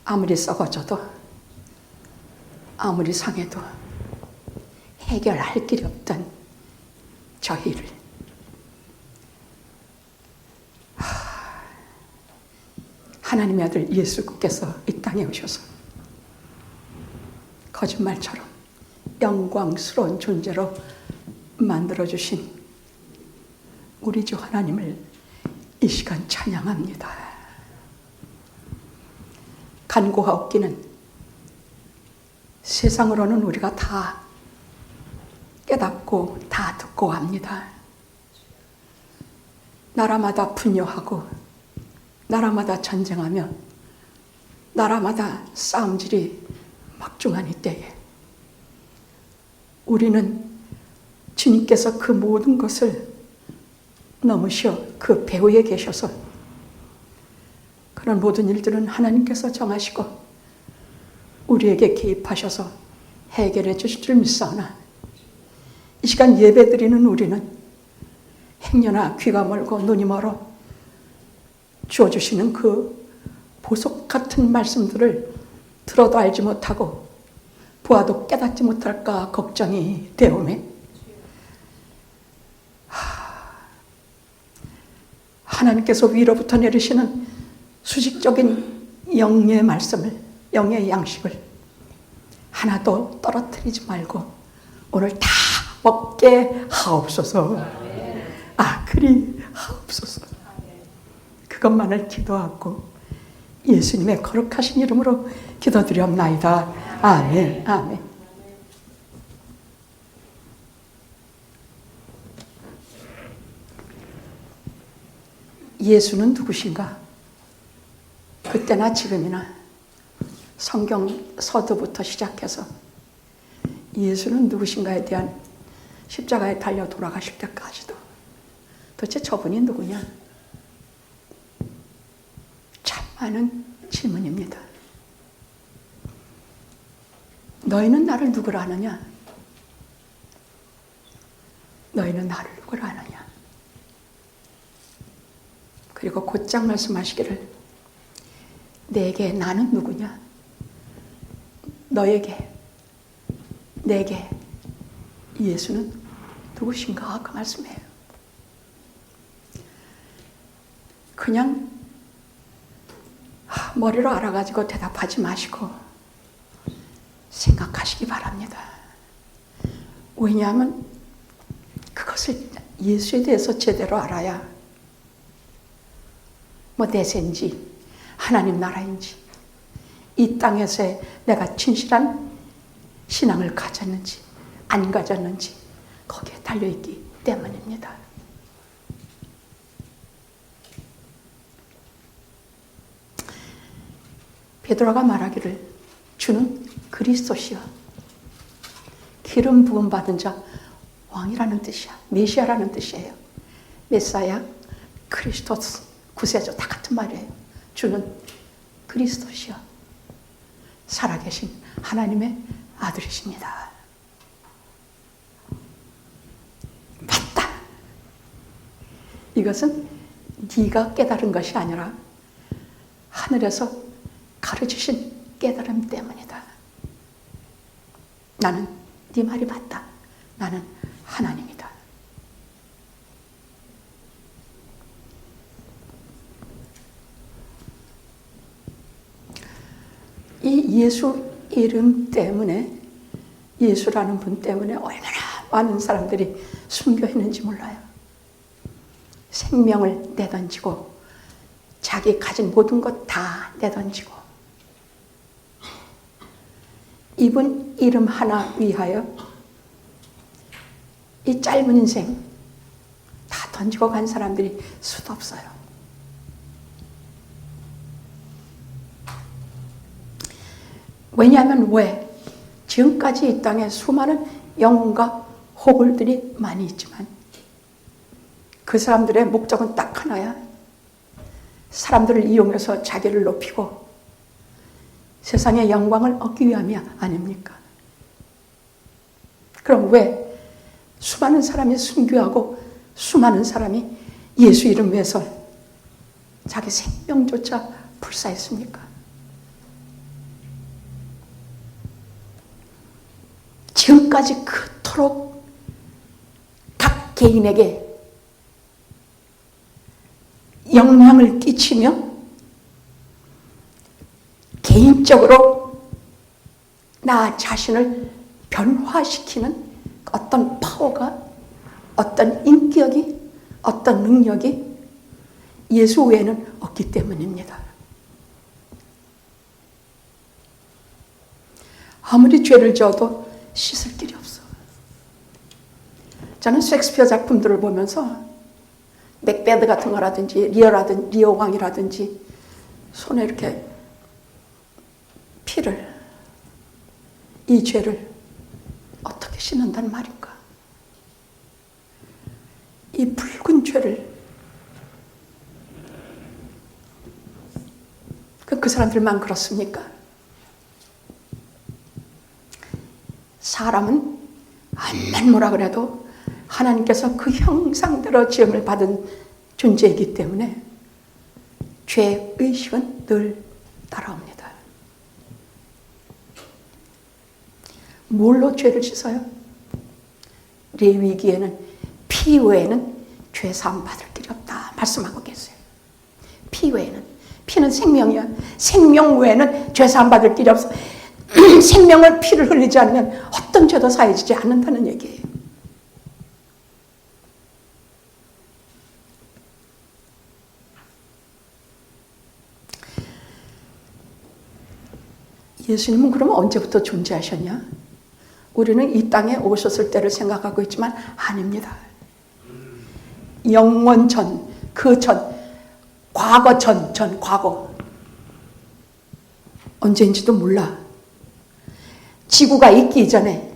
아무리 썩어져도 아무리 상해도 해결할 길이 없던 저희를 하나님의 아들 예수께서 이 땅에 오셔서 거짓말처럼 영광스러운 존재로 만들어주신 우리 주 하나님을 이 시간 찬양합니다. 간구하옵기는 세상으로는 우리가 다 깨닫고 다 듣고 합니다. 나라마다 분열하고 나라마다 전쟁하며 나라마다 싸움질이 막중한 이때에 우리는 주님께서 그 모든 것을 넘으셔 그 배후에 계셔서 그런 모든 일들은 하나님께서 정하시고 우리에게 개입하셔서 해결해 주실 줄 믿사오나 이 시간 예배드리는 우리는 행여나 귀가 멀고 눈이 멀어 주어주시는 그 보석 같은 말씀들을 들어도 알지 못하고 보아도 깨닫지 못할까 걱정이 되오매 하나님께서 위로부터 내리시는 수직적인 영의 말씀을, 영의 양식을 하나도 떨어뜨리지 말고 오늘 다 먹게 하옵소서. 그리 하옵소서. 그것만을 기도하고 예수님의 거룩하신 이름으로 기도드리옵나이다. 아멘. 아멘. 예수는 누구신가? 그때나 지금이나 성경 서두부터 시작해서 예수는 누구신가에 대한 십자가에 달려 돌아가실 때까지도 도대체 저분이 누구냐? 참 많은 질문입니다. 너희는 나를 누구라 하느냐? 너희는 나를 누구라 하느냐? 그리고 곧장 말씀하시기를 내게 나는 누구냐? 너에게 내게 예수는 누구신가? 그 말씀이에요. 그냥 머리로 알아가지고 대답하지 마시고 생각하시기 바랍니다. 왜냐하면 그것을 예수에 대해서 제대로 알아야 내세인지 하나님 나라인지 이 땅에서의 내가 진실한 신앙을 가졌는지 안 가졌는지 거기에 달려있기 때문입니다. 베드로가 말하기를 주는 그리스도시여 기름 부음 받은 자 왕이라는 뜻이야. 메시아라는 뜻이에요. 메사야, 크리스토스, 구세주 다 같은 말이에요. 주는 그리스도시여 살아계신 하나님의 아들이십니다. 맞다. 이것은 네가 깨달은 것이 아니라 하늘에서 가르치신 깨달음 때문이다. 나는 네 말이 맞다. 나는 하나님이다. 이 예수 이름 때문에 예수라는 분 때문에 얼마나 많은 사람들이 숨겨 있는지 몰라요. 생명을 내던지고 자기 가진 모든 것 다 내던지고 이분 이름 하나 위하여 이 짧은 인생 다 던지고 간 사람들이 수도 없어요. 왜냐하면 왜? 지금까지 이 땅에 수많은 영혼과 호굴들이 많이 있지만 그 사람들의 목적은 딱 하나야. 사람들을 이용해서 자기를 높이고 세상의 영광을 얻기 위함이 아닙니까? 그럼 왜 수많은 사람이 순교하고 수많은 사람이 예수 이름 위해서 자기 생명조차 불사했습니까? 지금까지 그토록 각 개인에게 영향을 끼치며 개인적으로 나 자신을 변화시키는 어떤 파워가, 어떤 인격이, 어떤 능력이 예수 외에는 없기 때문입니다. 아무리 죄를 지어도 씻을 길이 없어. 저는 셰익스피어 작품들을 보면서 맥베드 같은 거라든지 리어 왕이라든지 손에 이렇게 피를, 이 죄를 어떻게 씻는단 말인가? 이 붉은 죄를 그 사람들만 그렇습니까? 사람은 암만 뭐라 그래도 하나님께서 그 형상대로 지음을 받은 존재이기 때문에 죄의식은 늘 따라옵니다. 뭘로 죄를 씻어요? 레위기에는 피 외에는 죄 사함 받을 길이 없다 말씀하고 계세요. 피 외에는, 피는 생명이야. 생명 외에는 죄 사함 받을 길이 없어. 생명을 피를 흘리지 않으면 어떤 죄도 사해지지 않는다는 얘기예요. 예수님은 그러면 언제부터 존재하셨냐? 우리는 이 땅에 오셨을 때를 생각하고 있지만 아닙니다. 영원 전, 그 전, 과거 전, 과거. 언제인지도 몰라. 지구가 있기 이전에,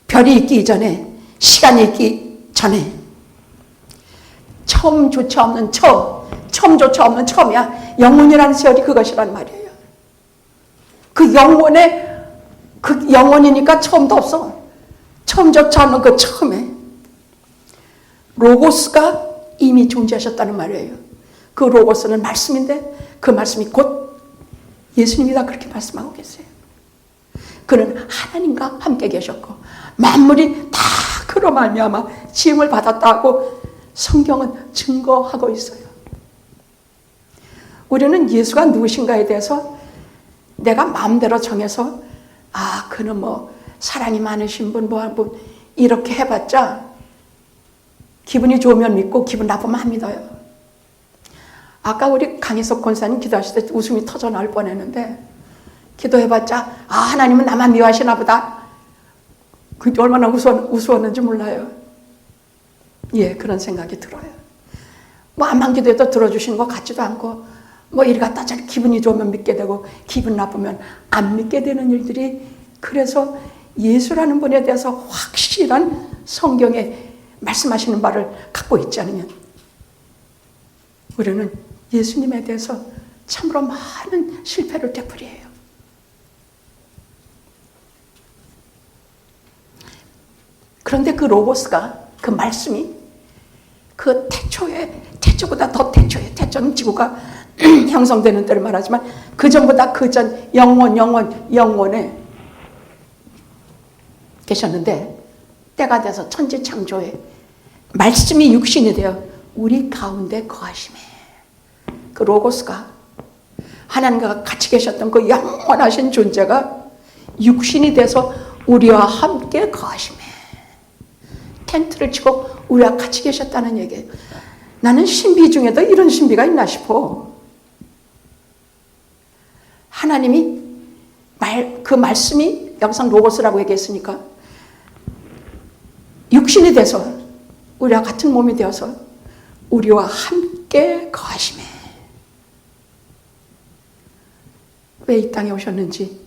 별이 있기 이전에, 시간이 있기 전에, 처음조차 없는 처음조차 없는 처음이야. 영원이라는 세월이 그것이란 말이에요. 그 영원이니까 처음도 없어. 처음조차 없는 그 처음에 로고스가 이미 존재하셨다는 말이에요. 그 로고스는 말씀인데 그 말씀이 곧 예수님이다 그렇게 말씀하고 계세요. 그는 하나님과 함께 계셨고 만물이 다 그로 말미암아 지음을 받았다고 성경은 증거하고 있어요. 우리는 예수가 누구신가에 대해서 내가 마음대로 정해서 그는 뭐 사랑이 많으신 분, 뭐 한 분 이렇게 해봤자 기분이 좋으면 믿고 기분 나쁘면 안 믿어요. 아까 우리 강희석 권사님 기도하실 때 웃음이 터져 나올 뻔했는데 기도해봤자 하나님은 나만 미워하시나 보다. 그게 얼마나 우스웠는지 몰라요. 예, 그런 생각이 들어요. 뭐 암만 기도해도 들어주시는 것 같지도 않고 뭐 이리 갔다 저리 기분이 좋으면 믿게 되고 기분 나쁘면 안 믿게 되는 일들이, 그래서 예수라는 분에 대해서 확실한 성경에 말씀하시는 바를 갖고 있지 않으면 우리는 예수님에 대해서 참으로 많은 실패를 되풀이해요. 그런데 그 로고스가, 그 말씀이 그 태초보다 더 태초는 지구가 형성되는 때를 말하지만 그 전보다 그 전 영원에 계셨는데 때가 돼서 천지 창조에 말씀이 육신이 되어 우리 가운데 거하심에 그 로고스가 하나님과 같이 계셨던 그 영원하신 존재가 육신이 돼서 우리와 함께 거하심에 텐트를 치고 우리와 같이 계셨다는 얘기예요. 나는 신비 중에도 이런 신비가 있나 싶어. 하나님이 그 말씀이 여기서 로고스라고 얘기했으니까 육신이 돼서 우리와 같은 몸이 되어서 우리와 함께 거하심에 왜 이 땅에 오셨는지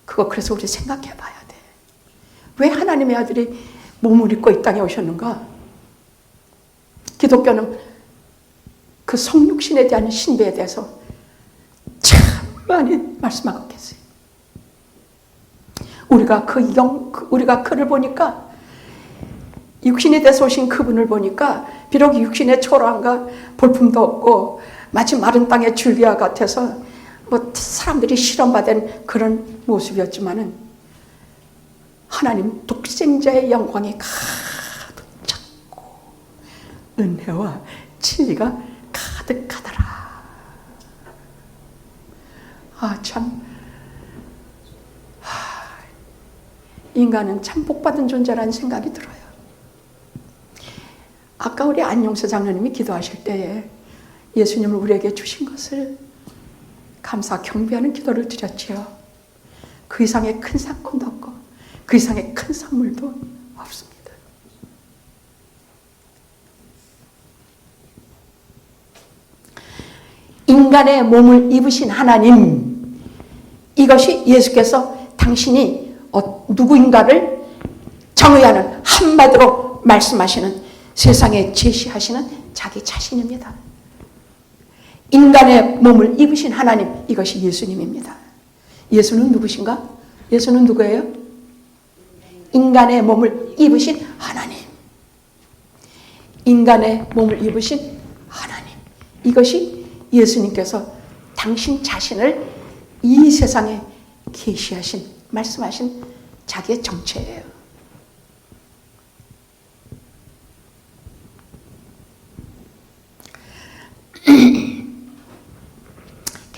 그거 그래서 우리 생각해 봐야 돼. 왜 하나님의 아들이 몸을 입고 이 땅에 오셨는가? 기독교는 그 성육신에 대한 신비에 대해서 참 많이 말씀하고 계세요. 우리가 그를 보니까 육신이 돼서 오신 그분을 보니까 비록 육신의 초라함과 볼품도 없고 마치 마른 땅의 줄기와 같아서 뭐 사람들이 실험받은 그런 모습이었지만은 하나님 독생자의 영광이 가득 찼고 은혜와 진리가 가득하더라. 참 인간은 참 복받은 존재라는 생각이 들어요. 아까 우리 안용서 장로님이 기도하실 때에 예수님을 우리에게 주신 것을 감사 경배하는 기도를 드렸지요. 그 이상의 큰 사건도 없고 그 이상의 큰 선물도 없습니다. 인간의 몸을 입으신 하나님, 이것이 예수께서 당신이 누구인가를 정의하는, 한마디로 말씀하시는, 세상에 제시하시는 자기 자신입니다. 인간의 몸을 입으신 하나님, 이것이 예수님입니다. 예수는 누구신가? 예수는 누구예요? 인간의 몸을 입으신 하나님. 인간의 몸을 입으신 하나님. 이것이 예수님께서 당신 자신을 이 세상에 계시하신, 말씀하신 자기의 정체예요.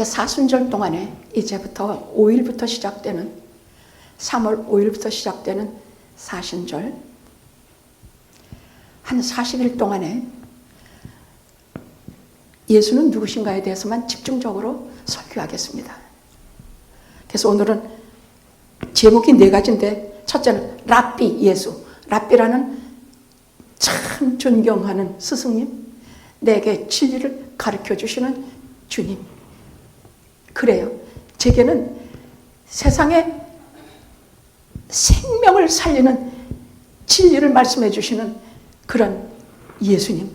사순절 동안에 이제부터 5일부터 시작되는 3월 5일부터 시작되는 사순절 한 40일 동안에 예수는 누구신가에 대해서만 집중적으로 설교하겠습니다. 그래서 오늘은 제목이 4가지인데 첫째는 랍비 예수. 랍비라는 참 존경하는 스승님, 내게 진리를 가르쳐 주시는 주님. 그래요. 제게는 세상에 생명을 살리는 진리를 말씀해 주시는 그런 예수님,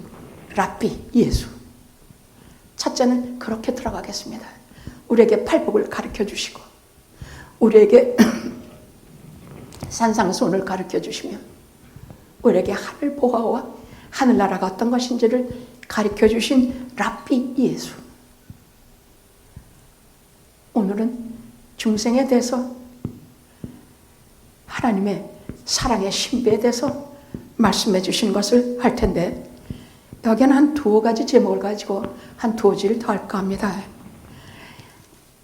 랍비 예수. 첫째는 그렇게 들어가겠습니다. 우리에게 팔복을 가르쳐 주시고 우리에게 산상수훈을 가르쳐 주시며 우리에게 하늘 보화와 하늘나라가 어떤 것인지를 가르쳐 주신 랍비 예수. 오늘은 중생에 대해서, 하나님의 사랑의 신비에 대해서 말씀해 주신 것을 할 텐데, 여기는 한 2가지 제목을 가지고 한 2주일 더 할까 합니다.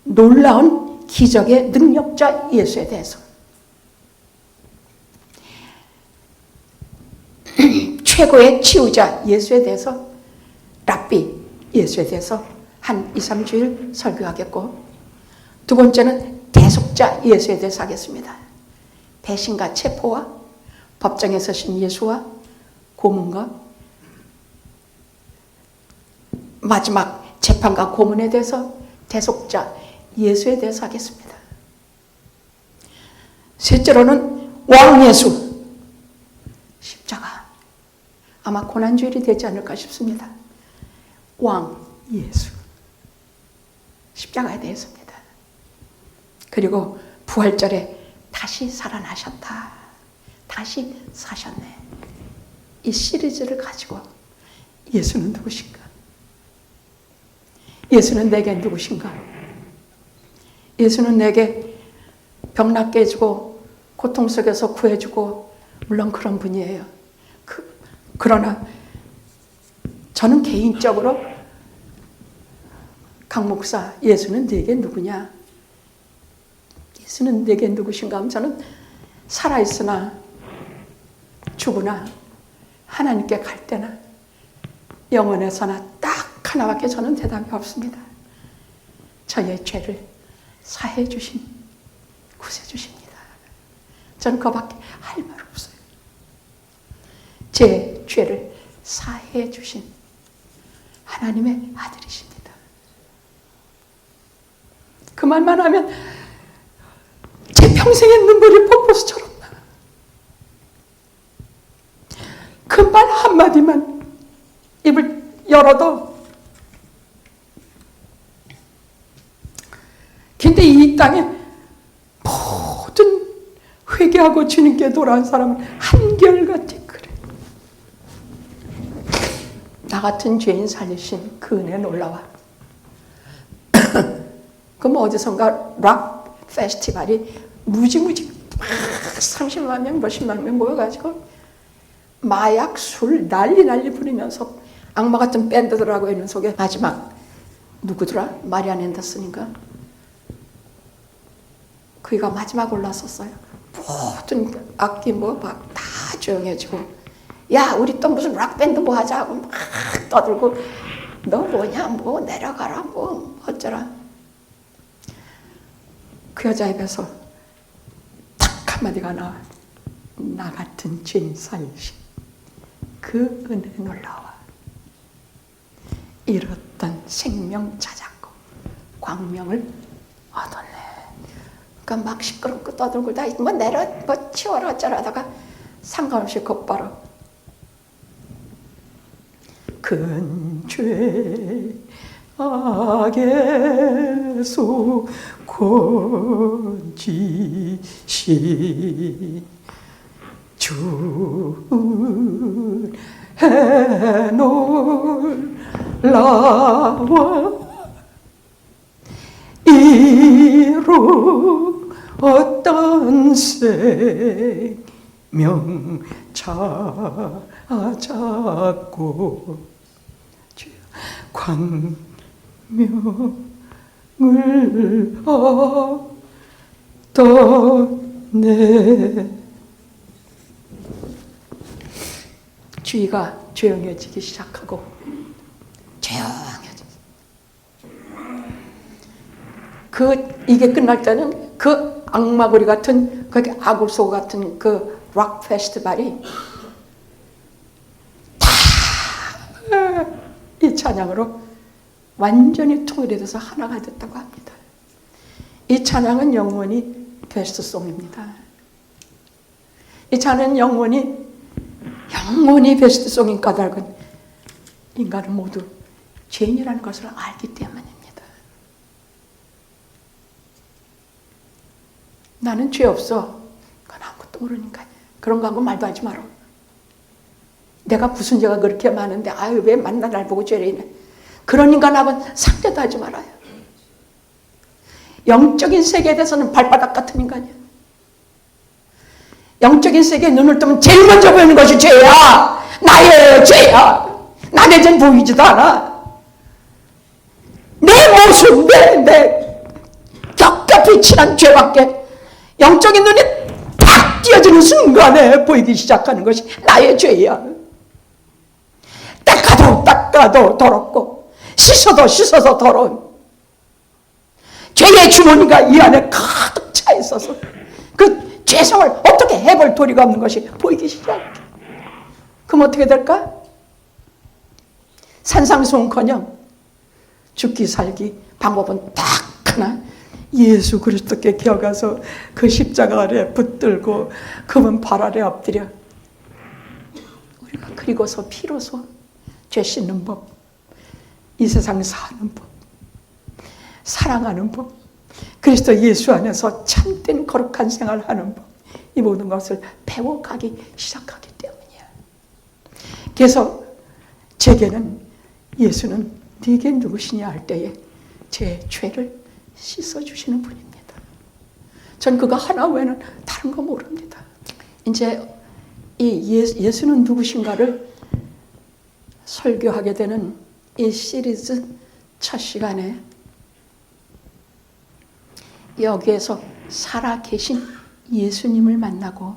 놀라운 기적의 능력자 예수에 대해서, 최고의 치유자 예수에 대해서, 랍비 예수에 대해서 한 2, 3주일 설교하겠고, 2번째는 대속자 예수에 대해서 하겠습니다. 배신과 체포와 법정에 서신 예수와 고문과 마지막 재판과 고문에 대해서 대속자 예수에 대해서 하겠습니다. 셋째로는 왕 예수, 십자가. 아마 고난주일이 되지 않을까 싶습니다. 왕 예수, 십자가에 대해서입니다. 그리고 부활절에 다시 살아나셨다, 다시 사셨네. 이 시리즈를 가지고 예수는 누구신가? 예수는 내게 누구신가? 예수는 내게 병 낫게 해주고 고통 속에서 구해주고, 물론 그런 분이에요. 그러나 저는 개인적으로 강 목사, 예수는 내게 누구냐? 예수는 내게 누구신가 하면 저는 살아있으나 죽으나 하나님께 갈 때나 영원에서나 딱 하나밖에 저는 대답이 없습니다. 저의 죄를 사해 주신, 구세 주십니다. 저는 그거밖에 할 말 없어요. 제 죄를 사해 주신 하나님의 아들이십니다. 그 말만 하면 제 평생의 눈물이 폭포수처럼 나. 그 말 한마디만 입을 열어도, 근데 이 땅에 모든 회개하고 주님께 돌아온 사람은 한결같이 그래. 나 같은 죄인 살리신 그 은혜 놀라워. 그럼 어디선가 락 페스티벌이 무지무지 막 30만 명, 몇십만 명 모여가지고 마약, 술 난리 부리면서 악마 같은 밴드들하고 있는 속에 마지막 누구더라? 마리안 앤더슨인가? 그이가 마지막 올랐었어요. 모든 악기 다 조용해지고, 야 우리 또 무슨 락밴드 뭐 하자 하고 막 떠들고, 너 뭐냐 뭐 내려가라 뭐 어쩌라. 그 여자 입에서 딱 한마디가 나와. 나 같은 죄인 살리신 그 은혜 놀라워. 잃었던 생명 찾았고 광명을 얻었네. 그러니까 막 시끄럽고 떠들고 다 뭐 내려 뭐 치워라 어쩌라 하다가 상관없이 곧바로 큰 죄악에서 건지시 주의 놀라워 이루었던 생명 찾았고 광명을 얻었네. 주의가 조용해지기 시작하고 조용해지기. 이게 끝날 때는 그 악마구리 같은 그 아굴소 같은 그 락 페스티벌이 다 이 찬양으로 완전히 통일이 돼서 하나가 됐다고 합니다. 이 찬양은 영원히 베스트송입니다. 이 찬양은 영원히 베스트송인 까닭은 인간은 모두 죄인이라는 것을 알기 때문입니다. 나는 죄 없어. 그건 아무것도 모르니까 그런 거 하고 말도 하지 마라. 내가 무슨 죄가 그렇게 많은데 아유 왜 만나 날 보고 죄를 이네. 그런 인간하고는 상대도 하지 말아요. 영적인 세계에 대해서는 발바닥 같은 인간이야. 영적인 세계에 눈을 뜨면 제일 먼저 보이는 것이 죄야. 나의 죄야. 남의 죄는 보이지도 않아. 내 모습, 내 겹겹이 친한 죄밖에 영적인 눈이 탁 띄어지는 순간에 보이기 시작하는 것이 나의 죄야. 닦아도 더럽고 씻어도 더러운 죄의 주머니가 이 안에 가득 차 있어서 그 죄성을 어떻게 해볼 도리가 없는 것이 보이기 시작해. 그럼 어떻게 될까? 산상수훈커녕 죽기 살기 방법은 딱 하나. 예수 그리스도께 기어가서 그 십자가 아래 붙들고 그분 발 아래 엎드려 우리가 그리고서 피로서 죄 씻는 법, 이 세상 사는 법, 사랑하는 법, 그리스도 예수 안에서 참된 거룩한 생활하는 법, 이 모든 것을 배워가기 시작하기 때문이야. 그래서 제게는 예수는 네게 누구시냐 할 때에 제 죄를 씻어주시는 분입니다. 전 그거 하나 외에는 다른 거 모릅니다. 이제 이 예수는 누구신가를 설교하게 되는 이 시리즈 첫 시간에 여기에서 살아계신 예수님을 만나고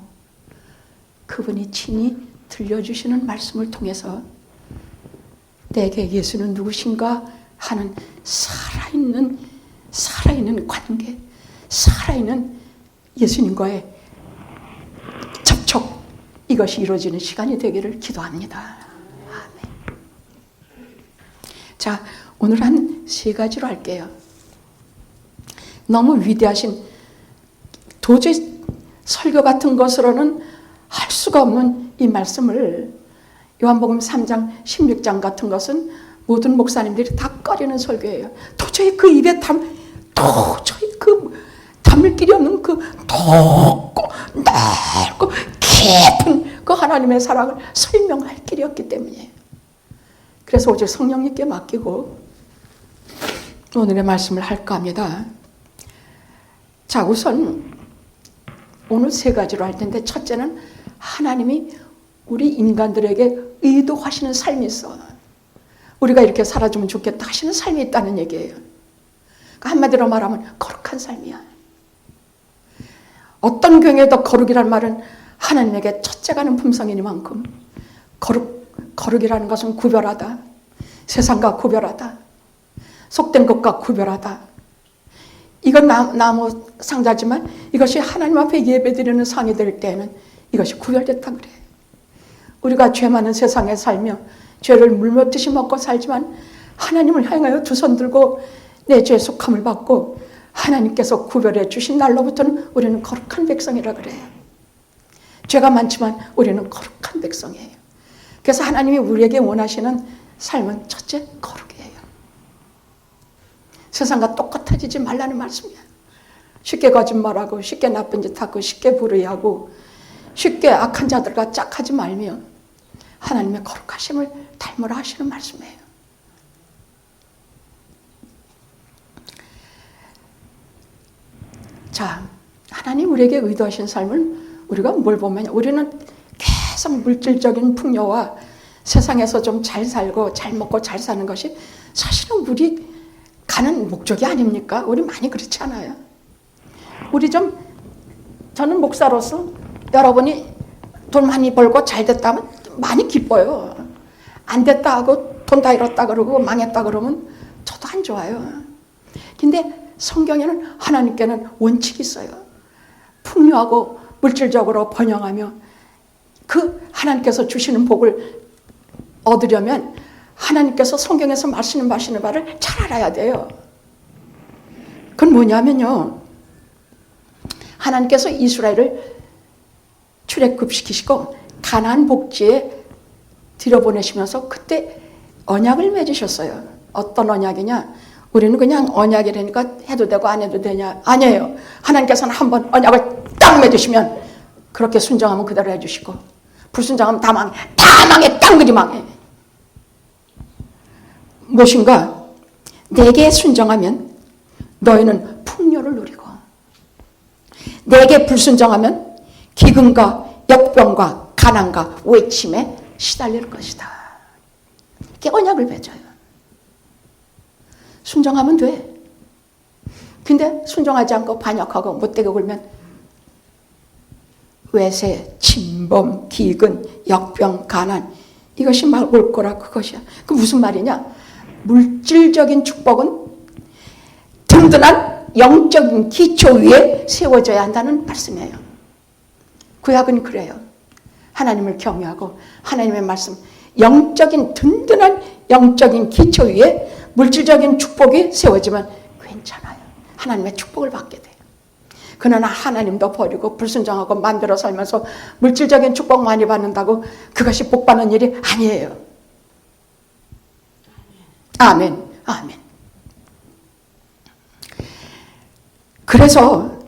그분이 친히 들려주시는 말씀을 통해서 내게 예수는 누구신가 하는 살아있는 관계, 살아있는 예수님과의 접촉, 이것이 이루어지는 시간이 되기를 기도합니다. 아멘. 자, 오늘 한 3가지로 할게요. 너무 위대하신, 도저히 설교 같은 것으로는 할 수가 없는 이 말씀을, 요한복음 3장 16장 같은 것은 모든 목사님들이 다 꺼리는 설교예요. 도저히 그 입에 담을 길이 없는 그 높고 넓고 깊은 그 하나님의 사랑을 설명할 길이 없기 때문이에요. 그래서 오직 성령님께 맡기고 오늘의 말씀을 할까 합니다. 자, 우선 오늘 세 가지로 할 텐데, 첫째는 하나님이 우리 인간들에게 의도하시는 삶이 있어. 우리가 이렇게 살아주면 좋겠다 하시는 삶이 있다는 얘기예요. 그러니까 한마디로 말하면 거룩한 삶이야. 어떤 경우에도 거룩이란 말은 하나님에게 첫째 가는 품성이니만큼 거룩이라는 것은 구별하다, 세상과 구별하다, 속된 것과 구별하다. 이건 나무 상자지만 이것이 하나님 앞에 예배드리는 상이 될 때에는 이것이 구별됐다 그래. 우리가 죄 많은 세상에 살며 죄를 물먹듯이 먹고 살지만 하나님을 향하여 두 손 들고 내 죄 속함을 받고 하나님께서 구별해 주신 날로부터는 우리는 거룩한 백성이라 그래요. 죄가 많지만 우리는 거룩한 백성이에요. 그래서 하나님이 우리에게 원하시는 삶은 첫째 거룩이에요. 세상과 똑같아지지 말라는 말씀이에요. 쉽게 거짓말하고 쉽게 나쁜 짓하고 쉽게 불의하고 쉽게 악한 자들과 짝하지 말며 하나님의 거룩하심을 닮으라 하시는 말씀이에요. 자, 하나님 우리에게 의도하신 삶을 우리가 뭘 보면 우리는 계속 물질적인 풍요와 세상에서 좀 잘 살고 잘 먹고 잘 사는 것이 사실은 우리 가는 목적이 아닙니까? 우리 많이 그렇지 않아요? 저는 목사로서 여러분이 돈 많이 벌고 잘 됐다면 많이 기뻐요. 안 됐다 하고 돈 다 잃었다 그러고 망했다 그러면 저도 안 좋아요. 근데 성경에는 하나님께는 원칙이 있어요. 풍요하고 물질적으로 번영하며 그 하나님께서 주시는 복을 얻으려면 하나님께서 성경에서 말씀하시는 바를 잘 알아야 돼요. 그건 뭐냐면요, 하나님께서 이스라엘을 출애굽시키시고 가나안 복지에 들여보내시면서 그때 언약을 맺으셨어요. 어떤 언약이냐? 우리는 그냥 언약이라니까 해도 되고 안 해도 되냐? 아니에요. 하나님께서는 한번 언약을 딱 맺으시면 그렇게 순종하면 그대로 해주시고 불순종하면 다 망해, 땅그리 망해. 무엇인가? 내게 순종하면 너희는 풍요를 누리고 내게 불순종하면 기근과 역병과 가난과 외침에 시달릴 것이다. 이렇게 언약을 맺어요. 순종하면 돼. 근데 순종하지 않고 반역하고 못되게 굴면 외세, 침범, 기근, 역병, 가난 이것이 막 올 거라 그것이야. 그 무슨 말이냐? 물질적인 축복은 든든한 영적인 기초 위에 세워져야 한다는 말씀이에요. 구약은 그래요. 하나님을 경외하고 하나님의 말씀, 영적인 든든한 영적인 기초 위에 물질적인 축복이 세워지면 괜찮아요. 하나님의 축복을 받게 돼요. 그러나 하나님도 버리고 불순종하고 마음대로 살면서 물질적인 축복 많이 받는다고 그것이 복 받는 일이 아니에요. 아멘, 아멘. 그래서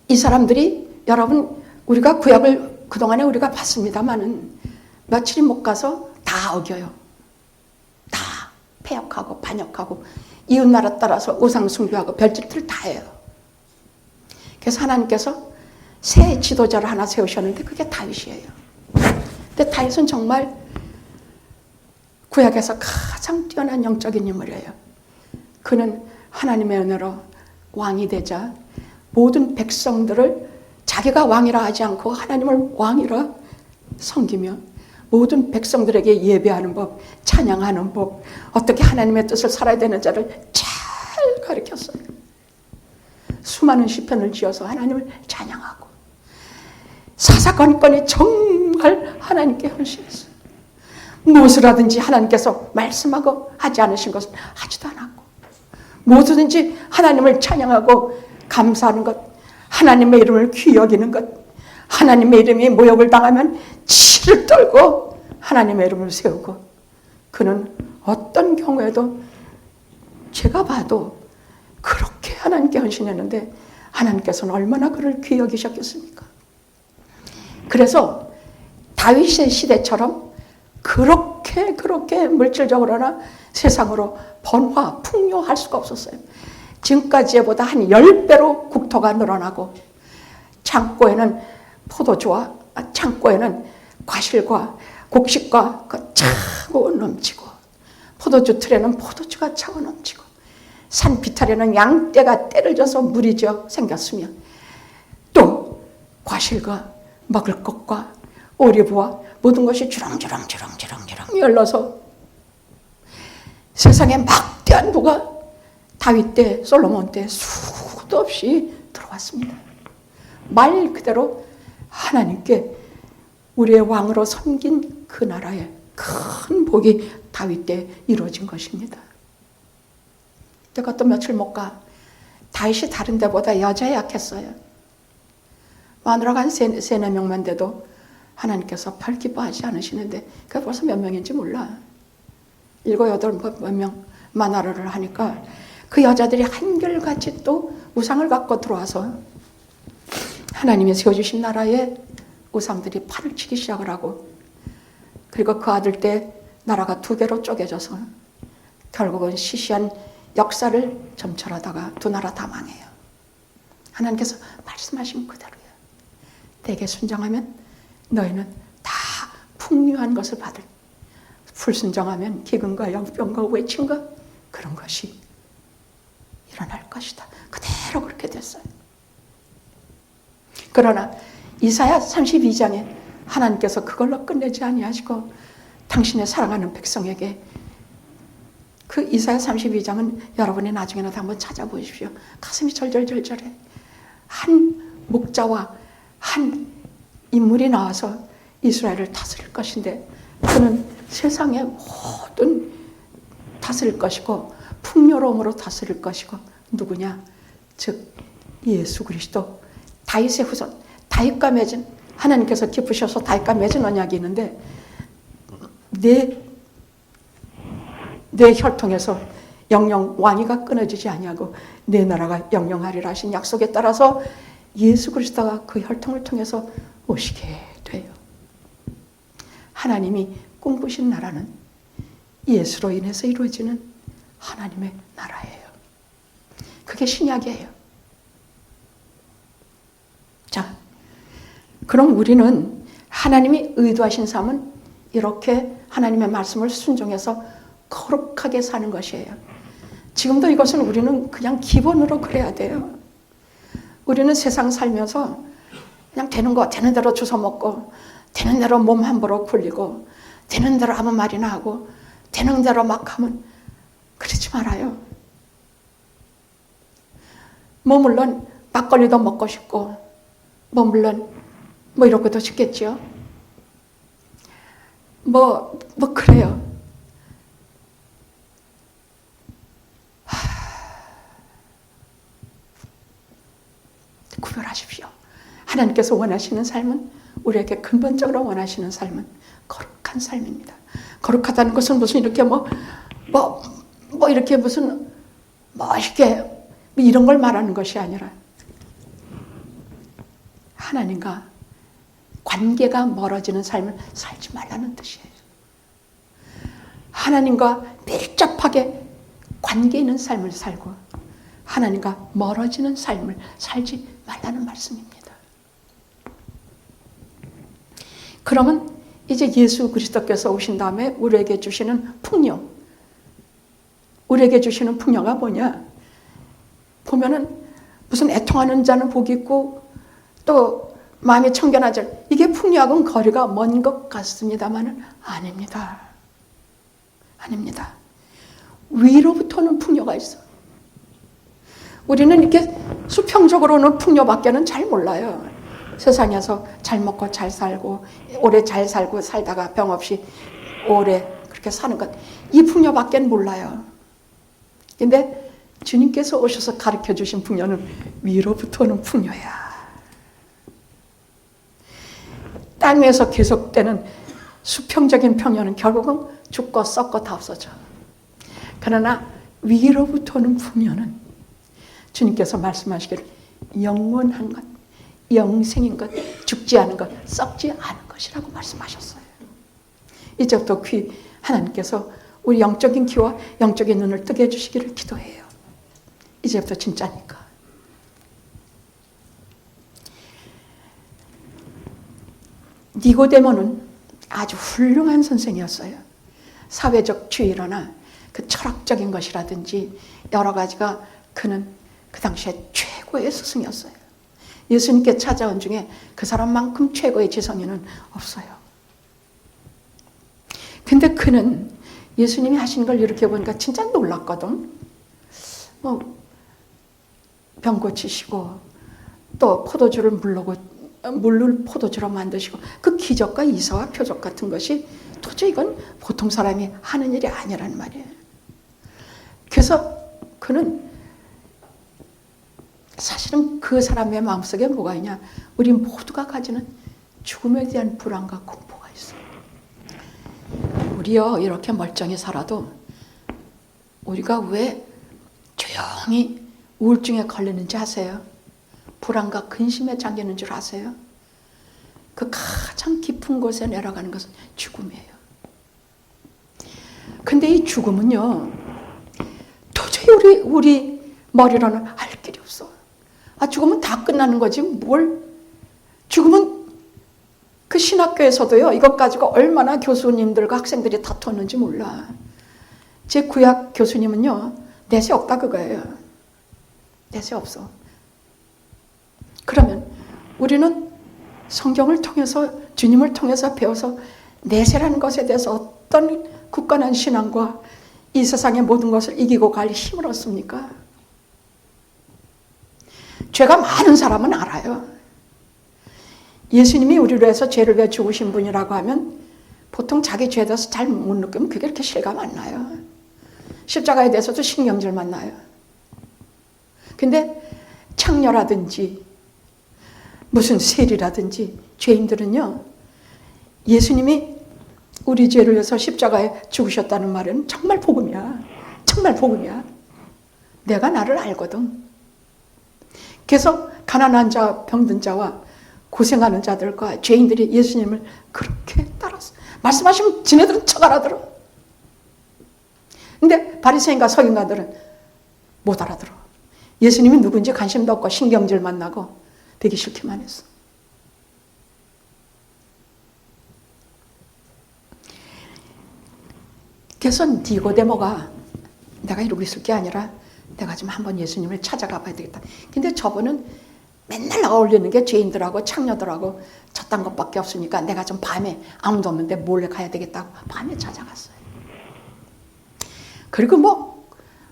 이 사람들이, 여러분, 우리가 구약을 그동안에 우리가 봤습니다마는 며칠이 못 가서 다 어겨요. 다 패역하고 반역하고 이웃나라 따라서 우상 숭배하고 별짓을 다 해요. 그래서 하나님께서 새 지도자를 하나 세우셨는데 그게 다윗이에요. 근데 다윗은 정말 구약에서 가장 뛰어난 영적인 인물이에요. 그는 하나님의 은혜로 왕이 되자 모든 백성들을 자기가 왕이라 하지 않고 하나님을 왕이라 섬기며 모든 백성들에게 예배하는 법, 찬양하는 법, 어떻게 하나님의 뜻을 살아야 되는 자를 잘 가르쳤어요. 수많은 시편을 지어서 하나님을 찬양하고 사사건건이 정말 하나님께 헌신했어요. 무엇을 하든지 하나님께서 말씀하고 하지 않으신 것은 하지도 않았고 무엇이든지 하나님을 찬양하고 감사하는 것, 하나님의 이름을 귀히 여기는 것, 하나님의 이름이 모욕을 당하면 치를 떨고 하나님의 이름을 세우고 그는 어떤 경우에도 제가 봐도 그렇게 하나님께 헌신했는데 하나님께서는 얼마나 그를 귀히 여기셨겠습니까? 그래서 다윗의 시대처럼 그렇게 물질적으로나 세상으로 풍요할 수가 없었어요. 지금까지보다 한 10배로 국토가 늘어나고 창고에는 포도주와 창고에는 과실과 곡식과 차고 넘치고, 포도주 틀에는 포도주가 차고 넘치고, 산 비탈에는 양떼가 떼를 져서 물이 져 생겼으며, 또 과실과 먹을 것과 오리브와 모든 것이 주렁주렁 열려서 세상에 막대한 부가 다윗 때, 솔로몬 때 수도 없이 들어왔습니다. 말 그대로 하나님께 우리의 왕으로 섬긴 그 나라에 큰 복이 다윗 때 이루어진 것입니다. 내가 또 며칠 못 가. 다윗이 다른 데보다 여자에 약했어요. 마누라가 한 3-4명만 돼도 하나님께서 별 기뻐하지 않으시는데, 그게 벌써 몇 명인지 몰라. 7-8 명 마누라를 하니까 그 여자들이 한결같이 또 우상을 갖고 들어와서 하나님이 세워주신 나라에 우상들이 팔을 치기 시작을 하고, 그리고 그 아들 때 나라가 2개로 쪼개져서 결국은 시시한 역사를 점철하다가 2 나라 다 망해요. 하나님께서 말씀하신 그대로예요. 대개 순종하면 너희는 다 풍요한 것을 받을, 불순종하면 기근과 영병과 외침과 그런 것이 일어날 것이다. 그대로 그렇게 됐어요. 그러나 이사야 32장에 하나님께서 그걸로 끝내지 아니하시고 당신의 사랑하는 백성에게, 그 이사야 32장은 여러분이 나중에는 한번 찾아보십시오. 가슴이 절절절절해. 한 목자와 한 인물이 나와서 이스라엘을 다스릴 것인데, 그는 세상의 모든 다스릴 것이고 풍요로움으로 다스릴 것이고, 누구냐? 즉 예수 그리스도, 다윗의 후손, 다윗과 맺은, 하나님께서 기쁘셔서 다윗과 맺은 언약이 있는데, 내 혈통에서 영영 왕위가 끊어지지 아니하고 내 나라가 영영하리라 하신 약속에 따라서 예수 그리스도가 그 혈통을 통해서 오시게 돼요. 하나님이 꿈꾸신 나라는 예수로 인해서 이루어지는 하나님의 나라예요. 그게 신약이에요. 자, 그럼 우리는 하나님이 의도하신 삶은 이렇게 하나님의 말씀을 순종해서 거룩하게 사는 것이에요. 지금도 이것은 우리는 그냥 기본으로 그래야 돼요. 우리는 세상 살면서 그냥 되는 대로 주워 먹고, 되는 대로 몸 함부로 굴리고, 되는 대로 아무 말이나 하고, 되는 대로 막 하면, 그러지 말아요. 물론 막걸리도 먹고 싶고, 물론 이렇게도 싶겠죠. 그래요. 구별하십시오. 하나님께서 원하시는 삶은, 우리에게 근본적으로 원하시는 삶은 거룩한 삶입니다. 거룩하다는 것은 무슨 이렇게 이렇게 무슨 멋있게 이런 걸 말하는 것이 아니라, 하나님과 관계가 멀어지는 삶을 살지 말라는 뜻이에요. 하나님과 밀접하게 관계 있는 삶을 살고 하나님과 멀어지는 삶을 살지 말라는 말씀입니다. 그러면 이제 예수 그리스도께서 오신 다음에 우리에게 주시는 풍요, 우리에게 주시는 풍요가 뭐냐? 보면은 무슨 애통하는 자는 복이 있고 또 마음이 청결한 자, 이게 풍요하고는 거리가 먼 것 같습니다만은 아닙니다. 아닙니다. 위로부터는 풍요가 있어. 우리는 이렇게 수평적으로는 풍요밖에는 잘 몰라요. 세상에서 잘 먹고 잘 살고 오래 잘 살고 살다가 병 없이 오래 그렇게 사는 것, 이 풍요밖에 몰라요. 근데 주님께서 오셔서 가르쳐 주신 풍요는 위로부터는 풍요야. 땅 위에서 계속되는 수평적인 평야는 결국은 죽고 썩고 다 없어져. 그러나 위로부터는 풍요는 주님께서 말씀하시기를 영원한 것, 영생인 것, 죽지 않은 것, 썩지 않은 것이라고 말씀하셨어요. 이제부터 하나님께서 우리 영적인 귀와 영적인 눈을 뜨게 해주시기를 기도해요. 이제부터 진짜니까. 니고데모는 아주 훌륭한 선생이었어요. 사회적 주의로나 그 철학적인 것이라든지 여러 가지가 그는 그 당시에 최고의 스승이었어요. 예수님께 찾아온 중에 그 사람만큼 최고의 지성인은 없어요. 근데 그는 예수님이 하신 걸 이렇게 보니까 진짜 놀랐거든. 병 고치시고 또 포도주를 물을 포도주로 만드시고 그 기적과 이사와 표적 같은 것이 도저히 이건 보통 사람이 하는 일이 아니라는 말이에요. 그래서 그는 사실은 그 사람의 마음속에 뭐가 있냐, 우리 모두가 가지는 죽음에 대한 불안과 공포가 있어요. 우리요 이렇게 멀쩡히 살아도 우리가 왜 조용히 우울증에 걸리는지 아세요? 불안과 근심에 잠기는 줄 아세요? 그 가장 깊은 곳에 내려가는 것은 죽음이에요. 근데 이 죽음은요 도저히 우리 머리로는 알 길이 없어. 죽으면 다 끝나는 거지 뭘. 죽음은 그 신학교에서도요 이것 가지고 얼마나 교수님들과 학생들이 다퉜는지 몰라. 제 구약 교수님은요 내세 없다 그거예요. 내세 없어. 그러면 우리는 성경을 통해서 주님을 통해서 배워서 내세라는 것에 대해서 어떤 굳건한 신앙과 이 세상의 모든 것을 이기고 갈 힘을 얻습니까? 죄가 많은 사람은 알아요. 예수님이 우리를 위해서 죄를 위해 죽으신 분이라고 하면 보통 자기 죄에 대해서 잘 못 느끼면 그게 그렇게 실감 안 나요. 십자가에 대해서도 신경질만 나요. 근데 창녀라든지 무슨 세리라든지 죄인들은요 예수님이 우리 죄를 위해서 십자가에 죽으셨다는 말은 정말 복음이야. 정말 복음이야. 내가 나를 알거든. 그래서 가난한 자, 병든 자와 고생하는 자들과 죄인들이 예수님을 그렇게 따랐어. 말씀하시면 지네들은 척 알아들어. 근데 바리새인과 서기관들은 못 알아들어. 예수님이 누군지 관심도 없고 신경질만 나고 되기 싫기만 했어. 그래서 니고데모가 내가 이러고 있을 게 아니라 내가 좀 한번 예수님을 찾아가 봐야 되겠다. 근데 저분은 맨날 어울리는 게 죄인들하고 창녀들하고 저딴 것밖에 없으니까 내가 좀 밤에 아무도 없는데 몰래 가야 되겠다고 밤에 찾아갔어요. 그리고 뭐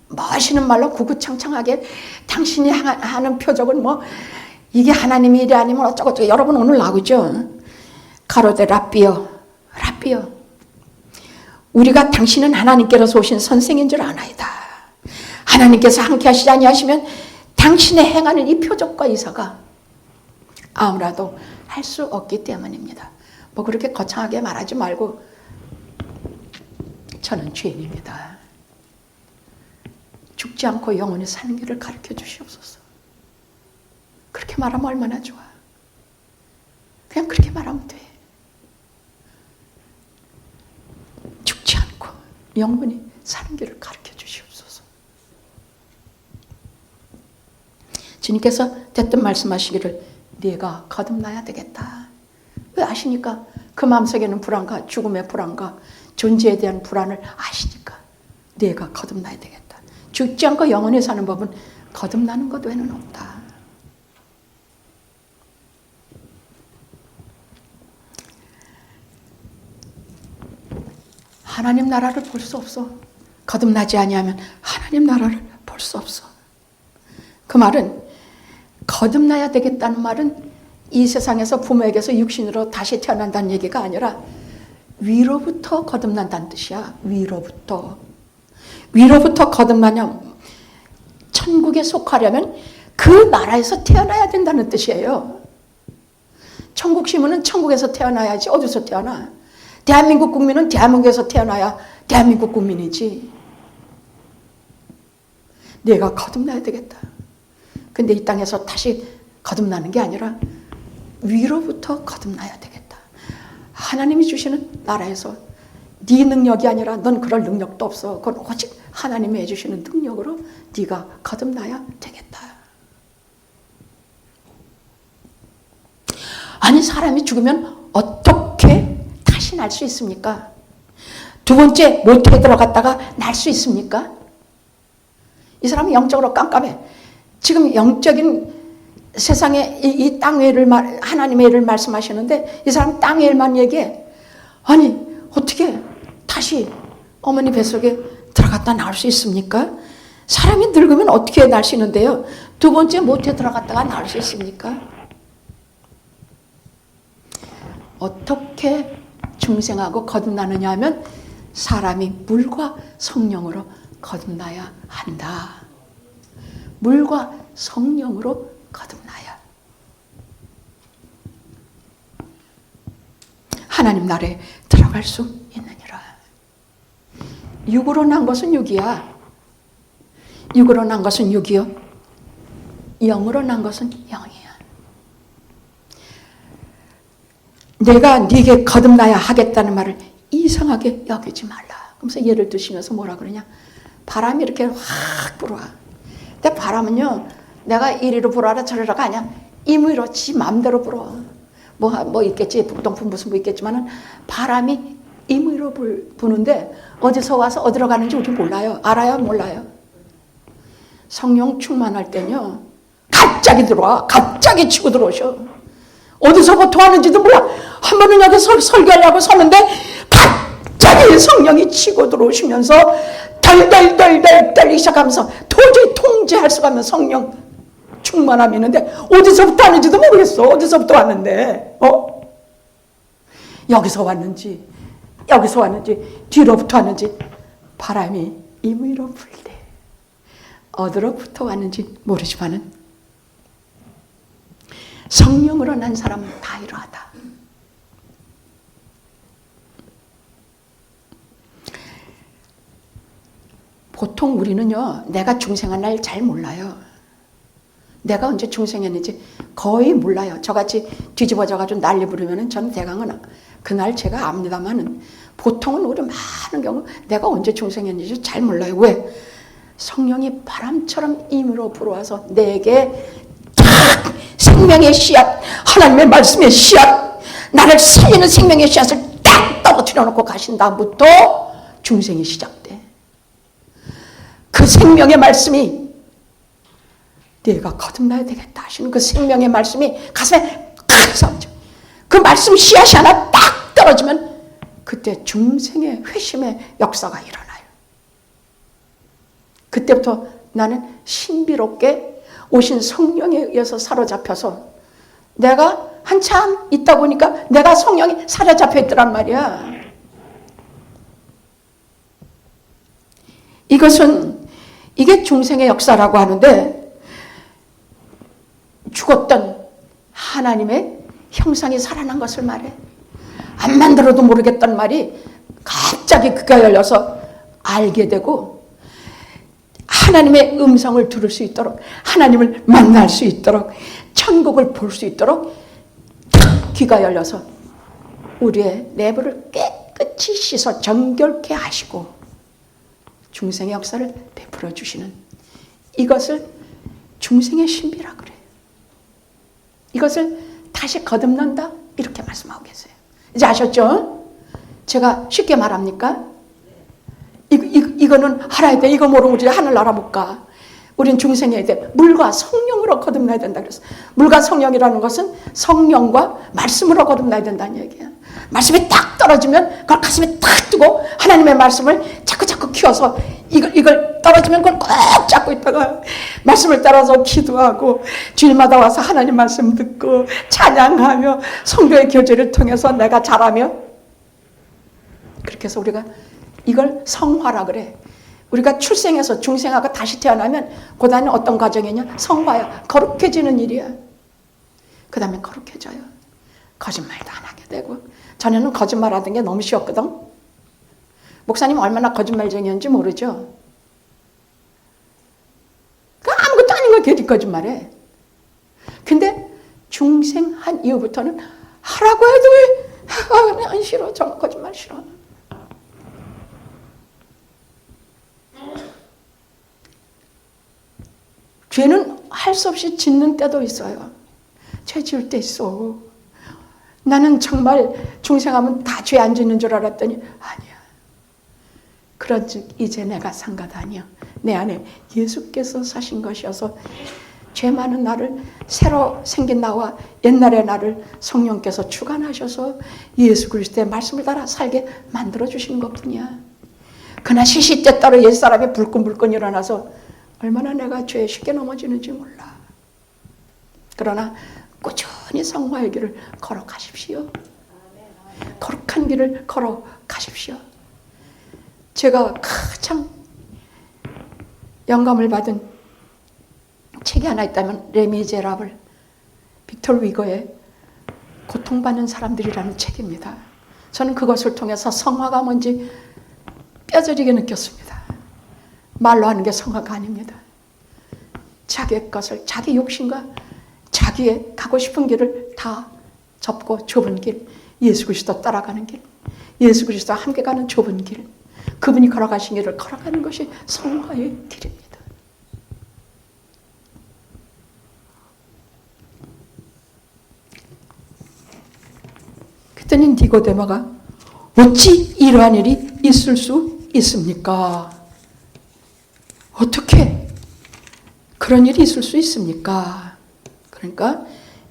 멋있는 말로 구구창창하게 당신이 하는 표적은 뭐 이게 하나님의 일이 아니면 어쩌고저쩌고. 여러분 오늘 나오죠. 가로되 라삐여 우리가 당신은 하나님께로서 오신 선생인 줄 아나이다. 하나님께서 함께 하시지 아니하시면 당신의 행하는 이 표적과 이사가 아무라도 할 수 없기 때문입니다. 뭐 그렇게 거창하게 말하지 말고 저는 죄인입니다. 죽지 않고 영원히 사는 길을 가르쳐 주시옵소서. 그렇게 말하면 얼마나 좋아. 그냥 그렇게 말하면 돼. 죽지 않고 영원히 사는 길을 가르쳐 주시옵소서. 주님께서 대뜸 말씀하시기를 네가 거듭나야 되겠다. 왜 아시니까? 그 마음속에는 불안과 죽음의 불안과 존재에 대한 불안을 아시니까 네가 거듭나야 되겠다. 죽지 않고 영원히 사는 법은 거듭나는 것 외에는 없다. 하나님 나라를 볼 수 없어. 거듭나지 아니하면 하나님 나라를 볼 수 없어. 그 말은 거듭나야 되겠다는 말은 이 세상에서 부모에게서 육신으로 다시 태어난다는 얘기가 아니라 위로부터 거듭난다는 뜻이야. 위로부터 거듭나냐. 천국에 속하려면 그 나라에서 태어나야 된다는 뜻이에요. 천국 시민은 천국에서 태어나야지. 어디서 태어나? 대한민국 국민은 대한민국에서 태어나야 대한민국 국민이지. 내가 거듭나야 되겠다. 근데 이 땅에서 다시 거듭나는 게 아니라 위로부터 거듭나야 되겠다. 하나님이 주시는 나라에서 네 능력이 아니라 넌 그럴 능력도 없어. 그건 오직 하나님이 해주시는 능력으로 네가 거듭나야 되겠다. 아니 사람이 죽으면 어떻게 날 수 있습니까? 두 번째 모태에 들어갔다가 날 수 있습니까? 이 사람은 영적으로 깜깜해. 지금 영적인 세상에 이 땅의 일을 하나님의 일을 말씀하시는데 이 사람 땅의 일만 얘기해. 아니 어떻게 다시 어머니 뱃속에 들어갔다 나올 수 있습니까? 사람이 늙으면 어떻게 날 수 있는데요? 두 번째 모태에 들어갔다가 나올 수 있습니까? 어떻게 중생하고 거듭나느냐 하면 사람이 물과 성령으로 거듭나야 한다. 물과 성령으로 거듭나야 하나님 나라에 들어갈 수 있느니라. 육으로 난 것은 육이야. 육으로 난 것은 육이요. 영으로 난 것은 영이야. 내가 네게 거듭나야 하겠다는 말을 이상하게 여기지 말라. 그러면서 예를 드시면서 뭐라 그러냐. 바람이 이렇게 확 불어와. 근데 바람은요, 내가 이리로 불어라 저리로가 아니야. 임의로 지 마음대로 불어. 뭐 있겠지. 북동풍 무슨 뭐 있겠지만은 바람이 임의로 부는데 어디서 와서 어디로 가는지 우리 몰라요. 알아요? 몰라요? 성령 충만할 때는요, 갑자기 들어와. 갑자기 치고 들어오셔. 어디서부터 왔는지도 몰라. 한 번은 여기 설교하려고 섰는데 갑자기 성령이 치고 들어오시면서 덜덜덜덜 떨리기 시작하면서 도저히 통제할 수가 없는 성령 충만함이 있는데 어디서부터 왔는지도 모르겠어. 어디서부터 왔는데 여기서 왔는지 뒤로부터 왔는지 바람이 임의로 불 때 어디로부터 왔는지 모르지만은 성령으로 난 사람은 다 이러하다. 보통 우리는요, 내가 중생한 날 잘 몰라요. 내가 언제 중생했는지 거의 몰라요. 저같이 뒤집어져가지고 난리 부르면은 저는 대강은 그날 제가 압니다만은 보통은 우리 많은 경우 내가 언제 중생했는지 잘 몰라요. 왜? 성령이 바람처럼 임으로 불어와서 내게 생명의 씨앗, 하나님의 말씀의 씨앗, 나를 살리는 생명의 씨앗을 딱 떨어뜨려 놓고 가신 다음부터 중생이 시작돼. 그 생명의 말씀이 네가 거듭나야 되겠다 하시는 그 생명의 말씀이 가슴에 탁 삼죠. 그 말씀 씨앗이 하나 딱 떨어지면 그때 중생의 회심의 역사가 일어나요. 그때부터 나는 신비롭게 오신 성령에 의해서 사로잡혀서 내가 한참 있다 보니까 내가 성령이 사로잡혀 있더란 말이야. 이게 중생의 역사라고 하는데 죽었던 하나님의 형상이 살아난 것을 말해. 암만 들어도 모르겠단 말이 갑자기 귀가 열려서 알게 되고 하나님의 음성을 들을 수 있도록 하나님을 만날 수 있도록 천국을 볼 수 있도록 귀가 열려서 우리의 내부를 깨끗이 씻어 정결케 하시고 중생의 역사를 베풀어 주시는 이것을 중생의 신비라 그래요. 이것을 다시 거듭난다 이렇게 말씀하고 계세요. 이제 아셨죠? 제가 쉽게 말합니까? 이거는 알아야 돼. 이거 모르면 우리 하늘나라 못 가. 우린 중생이어야 돼. 물과 성령으로 거듭나야 된다 그랬어. 물과 성령이라는 것은 성령과 말씀으로 거듭나야 된다는 얘기야. 말씀이 딱 떨어지면 그걸 가슴에 딱 두고 하나님의 말씀을 자꾸 키워서 이걸 떨어지면 그걸 꼭 잡고 있다가 말씀을 따라서 기도하고 주일마다 와서 하나님 말씀 듣고 찬양하며 성도의 교제를 통해서 내가 자라며 그렇게 해서 우리가 이걸 성화라 그래. 우리가 출생해서 중생하고 다시 태어나면 그 다음에 어떤 과정이냐? 성화야. 거룩해지는 일이야. 그 다음에 거룩해져요. 거짓말도 안 하게 되고. 전에는 거짓말하던 게 너무 쉬웠거든. 목사님 얼마나 거짓말쟁이였는지 모르죠. 아무것도 아닌 걸 괜히 거짓말해. 근데 중생한 이후부터는 하라고 해도 안 싫어. 정말 거짓말 싫어. 죄는 할 수 없이 짓는 때도 있어요. 죄 지을 때 있어. 나는 정말 중생하면 다 죄 안 짓는 줄 알았더니 아니야. 그런즉 이제 내가 산 것 아니야. 내 안에 예수께서 사신 것이어서 죄 많은 나를, 새로 생긴 나와 옛날의 나를 성령께서 주관하셔서 예수 그리스도의 말씀을 따라 살게 만들어주시는 것뿐이야. 그러나 시시때때로 옛사람이 불끈불끈 일어나서 얼마나 내가 죄에 쉽게 넘어지는지 몰라. 그러나 꾸준히 성화의 길을 걸어가십시오. 거룩한 길을 걸어가십시오. 제가 가장 영감을 받은 책이 하나 있다면 레미제라블, 빅터 위거의 고통받는 사람들이라는 책입니다. 저는 그것을 통해서 성화가 뭔지 뼈저리게 느꼈습니다. 말로 하는 게 성화가 아닙니다. 자기의 것을, 자기 욕심과 자기의 가고 싶은 길을 다 접고 좁은 길, 예수 그리스도 따라가는 길, 예수 그리스도와 함께 가는 좁은 길, 그분이 걸어가신 길을 걸어가는 것이 성화의 길입니다. 그랬더니 니고데모가 어찌 이러한 일이 있을 수 있습니까? 어떻게 그런 일이 있을 수 있습니까? 그러니까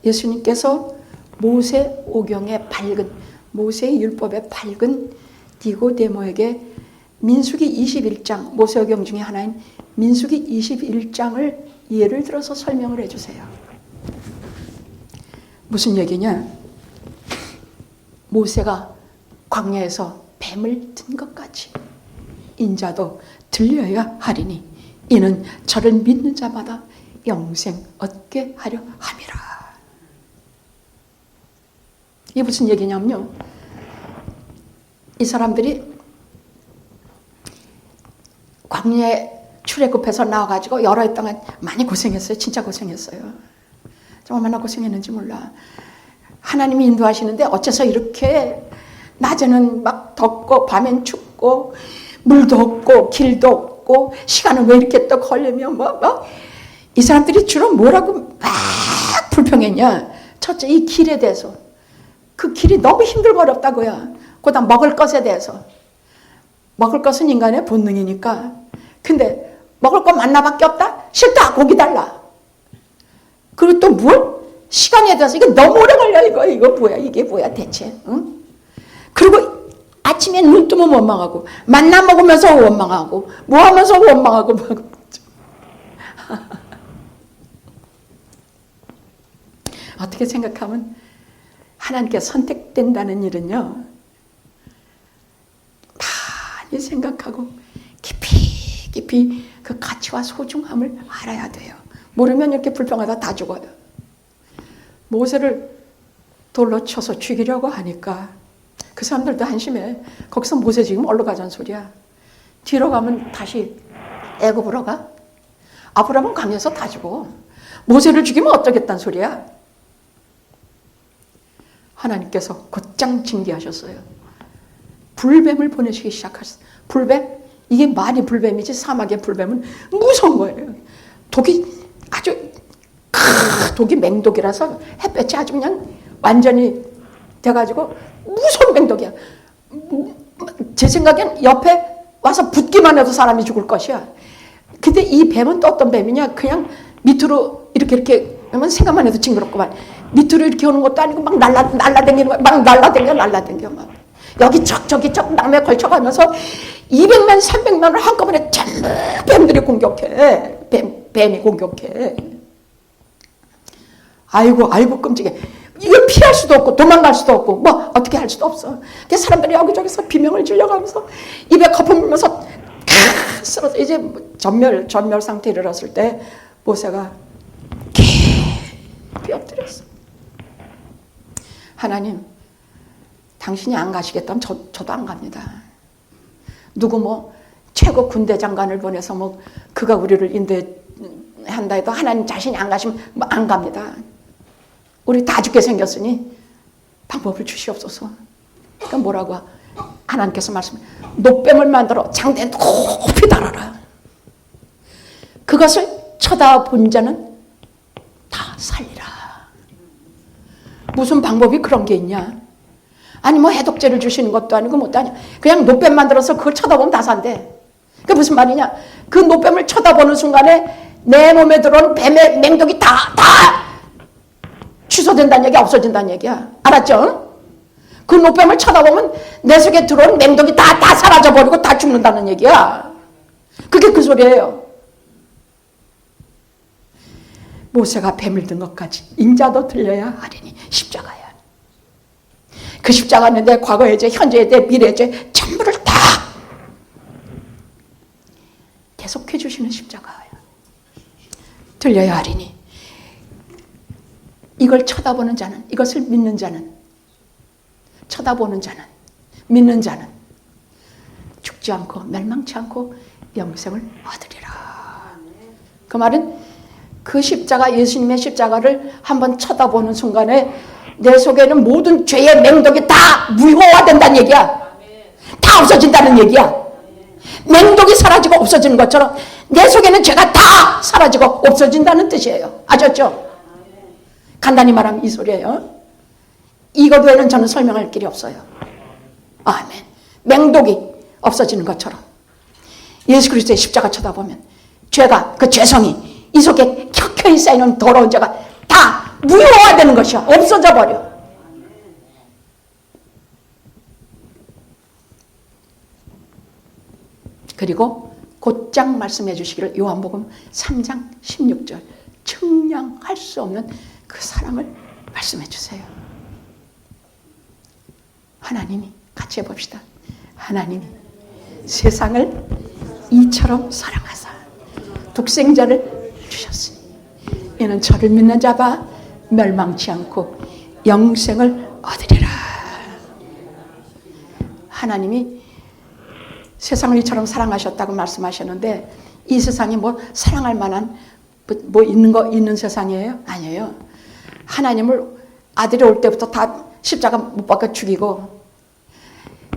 예수님께서 모세 오경의 밝은, 모세의 율법의 밝은 니고데모에게 민수기 21장, 모세 오경 중에 하나인 민수기 21장을 예를 들어서 설명을 해주세요. 무슨 얘기냐? 모세가 광야에서 뱀을 든 것 같이 인자도 들려야 하리니 이는 저를 믿는 자마다 영생 얻게 하려 함이라. 이게 무슨 얘기냐면요, 이 사람들이 광야에 출애굽해서 나와가지고 여러 해 동안 많이 고생했어요. 진짜 고생했어요. 얼마나 고생했는지 몰라. 하나님이 인도하시는데 어째서 이렇게 낮에는 막 덥고 밤엔 춥고 물도 없고 길도 없고 시간은 왜 이렇게 또 걸리면 이 사람들이 주로 뭐라고 막 불평했냐. 첫째, 이 길에 대해서. 그 길이 너무 힘들고 어렵다고요. 그다음 먹을 것에 대해서. 먹을 것은 인간의 본능이니까. 근데 먹을 것 만나밖에 없다? 싫다, 고기 달라. 그리고 또 뭘? 시간에 대해서. 이거 너무 오래 걸려. 이거 뭐야, 이게 뭐야 대체. 응? 그리고 아침에 눈 뜨면 원망하고, 만나 먹으면서 원망하고, 뭐 하면서 원망하고. 어떻게 생각하면 하나님께 선택된다는 일은요, 많이 생각하고 깊이 깊이 그 가치와 소중함을 알아야 돼요. 모르면 이렇게 불평하다 다 죽어요. 모세를 돌로 쳐서 죽이려고 하니까 그 사람들도 한심해. 거기서 모세 지금 어디로 가자는 소리야. 뒤로 가면 다시 애굽으로 가. 아브라함은 광야에서 다 죽어. 모세를 죽이면 어쩌겠다는 소리야. 하나님께서 곧장 징계하셨어요. 불뱀을 보내시기 시작하셨어요. 불뱀? 이게 말이 불뱀이지 사막의 불뱀은 무서운 거예요. 독이 아주 독이 맹독이라서 햇볕이 아주 그냥 완전히 돼가지고 무서운 맹독이야. 제 생각엔 옆에 와서 붙기만 해도 사람이 죽을 것이야. 근데 이 뱀은 또 어떤 뱀이냐? 그냥 밑으로 이렇게 하면 생각만 해도 징그럽구만. 밑으로 이렇게 오는 것도 아니고 막 날라다니는 거야. 막 날라다녀 막. 여기 저기 남에 걸쳐가면서 200만 300만을 한꺼번에 전부 뱀들이 공격해. 뱀이 공격해. 아이고 끔찍해. 이걸 피할 수도 없고 도망갈 수도 없고 뭐 어떻게 할 수도 없어. 사람들이 여기저기서 비명을 질러가면서 입에 거품 물면서 쓰러져. 이제 전멸 상태에 이르렀을 때 모세가 깊이 엎드렸어. 하나님, 당신이 안 가시겠다면 저도 안 갑니다. 누구 최고 군대 장관을 보내서 그가 우리를 인도한다 해도 하나님 자신이 안 가시면 안 갑니다. 우리 다 죽게 생겼으니 방법을 주시옵소서. 그러니까 뭐라고? 하나님께서 말씀해. 노뱀을 만들어 장대에 높이 달아라. 그것을 쳐다본 자는 다 살리라. 무슨 방법이 그런 게 있냐? 아니 뭐 해독제를 주시는 것도 아니고 뭐도 아니야. 그냥 노뱀 만들어서 그걸 쳐다보면 다 산대. 그게 무슨 말이냐? 그 노뱀을 쳐다보는 순간에 내 몸에 들어온 뱀의 맹독이 다 취소된다는 얘기야, 없어진다는 얘기야. 알았죠? 그 노뱀을 쳐다보면 내 속에 들어온 맹독이 다 사라져버리고 다 죽는다는 얘기야. 그게 그 소리예요. 모세가 뱀을 든 것까지 인자도 들려야 하리니 십자가야. 그 십자가는 내 과거의 죄, 현재의 죄, 미래의 죄 전부를 다 계속해 주시는 십자가야. 들려야 하리니 이걸 쳐다보는 자는, 이것을 믿는 자는, 쳐다보는 자는, 믿는 자는 죽지 않고 멸망치 않고 영생을 얻으리라. 그 말은 그 십자가, 예수님의 십자가를 한번 쳐다보는 순간에 내 속에는 모든 죄의 맹독이 다 무효화된다는 얘기야. 다 없어진다는 얘기야. 맹독이 사라지고 없어지는 것처럼 내 속에는 죄가 다 사라지고 없어진다는 뜻이에요. 아셨죠? 간단히 말하면 이 소리예요. 이것 외에는 저는 설명할 길이 없어요. 아멘. 맹독이 없어지는 것처럼 예수 그리스도의 십자가 쳐다보면 죄가, 그 죄성이 이 속에 켜켜이 쌓이는 더러운 죄가 다 무효화되는 것이야. 없어져 버려. 그리고 곧장 말씀해 주시기를 요한복음 3장 16절 측량할 수 없는 그 사랑을 말씀해 주세요. 하나님이 같이 해봅시다. 하나님이 세상을 이처럼 사랑하사 독생자를 주셨으니 이는 저를 믿는 자가 멸망치 않고 영생을 얻으리라. 하나님이 세상을 이처럼 사랑하셨다고 말씀하셨는데 이 세상이 뭐 사랑할 만한 뭐 있는 세상이에요? 아니에요. 하나님을 아들이 올 때부터 다 십자가 못 박아 죽이고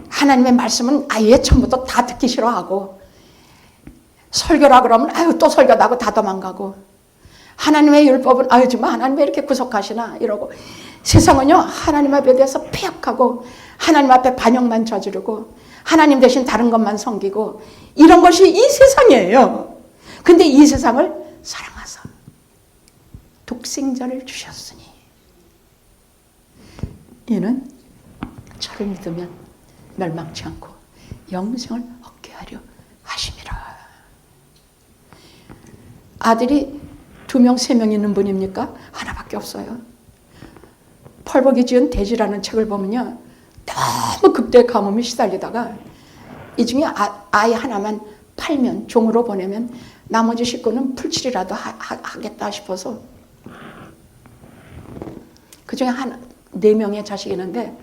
하나님의 말씀은 아예 처음부터 다 듣기 싫어하고 설교라 그러면 아유 또 설교다 하고 다 도망가고 하나님의 율법은 아유 정말 하나님 왜 이렇게 구속하시나 이러고 세상은요 하나님 앞에 대해서 폐역하고 하나님 앞에 반역만 저지르고 하나님 대신 다른 것만 섬기고 이런 것이 이 세상이에요. 근데 이 세상을 사랑하사 독생자를 주셨으니 이는 저를 믿으면 멸망치 않고 영생을 얻게 하려 하심이라. 아들이 2명, 3명 있는 분입니까? 하나밖에 없어요. 펄벅이 지은 돼지라는 책을 보면요. 너무 극도의 가뭄이 시달리다가 이 중에 아이 하나만 팔면 종으로 보내면 나머지 식구는 풀칠이라도 하겠다 싶어서 그 중에 4명의 자식이 있는데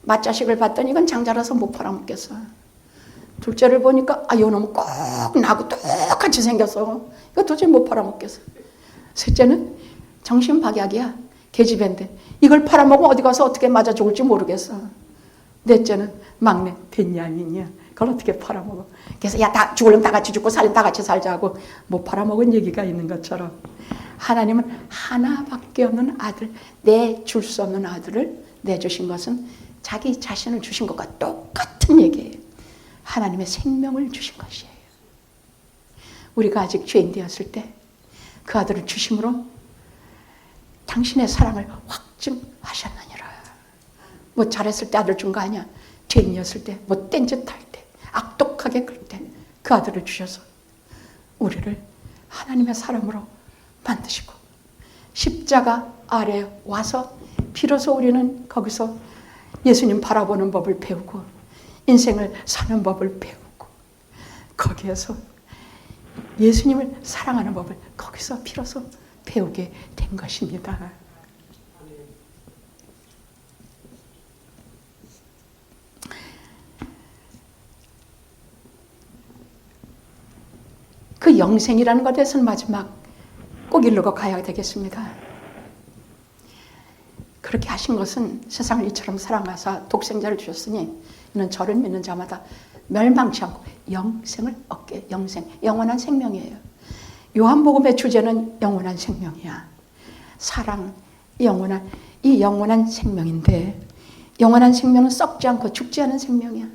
맏자식을 봤더니 이건 장자라서 못 팔아먹겠어. 둘째를 보니까 요놈은 꼭 나하고 똑같이 생겼어. 이거 도저히 못 팔아먹겠어. 셋째는 정신박약이야. 계집애인데 이걸 팔아먹으면 어디 가서 어떻게 맞아 죽을지 모르겠어. 넷째는 막내 벤야민이야. 그걸 어떻게 팔아먹어. 그래서 야 다 죽으려면 다 같이 죽고 살려면 다 같이 살자고 못 팔아먹은 얘기가 있는 것처럼 하나님은 하나밖에 없는 아들, 내줄 수 없는 아들을 내주신 것은 자기 자신을 주신 것과 똑같은 얘기예요. 하나님의 생명을 주신 것이에요. 우리가 아직 죄인 되었을 때 그 아들을 주심으로 당신의 사랑을 확증하셨느니라. 뭐 잘했을 때 아들 준 거 아니야. 죄인이었을 때, 뭐 땡짓할 때, 악독하게 굴 때 그 아들을 주셔서 우리를 하나님의 사람으로 만드시고 십자가 아래 와서 비로소 우리는 거기서 예수님 바라보는 법을 배우고 인생을 사는 법을 배우고 거기에서 예수님을 사랑하는 법을 거기서 비로소 배우게 된 것입니다. 그 영생이라는 것에서는 마지막 꼭 이루고 가야 되겠습니다. 그렇게 하신 것은 세상을 이처럼 사랑하사 독생자를 주셨으니 이는 저를 믿는 자마다 멸망치 않고 영생을 얻게. 영생, 영원한 생명이에요. 요한복음의 주제는 영원한 생명이야. 사랑, 이 영원한 생명인데, 영원한 생명은 썩지 않고 죽지 않은 생명이야.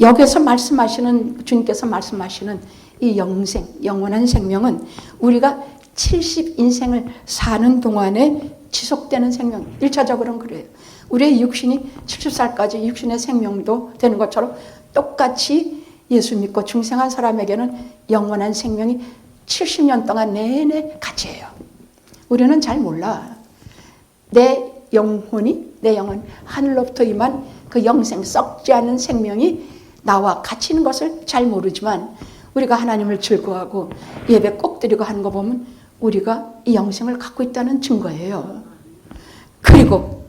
여기서 말씀하시는, 주님께서 말씀하시는 이 영원한 생명은 우리가 70인생을 사는 동안에 지속되는 생명. 1차적으로는 그래요. 우리의 육신이 70살까지 육신의 생명도 되는 것처럼 똑같이 예수 믿고 중생한 사람에게는 영원한 생명이 70년 동안 내내 같이 해요. 우리는 잘 몰라. 내 영혼, 하늘로부터 임한 그 영생, 썩지 않은 생명이 나와 같이 있는 것을 잘 모르지만, 우리가 하나님을 즐거워하고 예배 꼭 드리고 하는 거 보면 우리가 이 영생을 갖고 있다는 증거예요. 그리고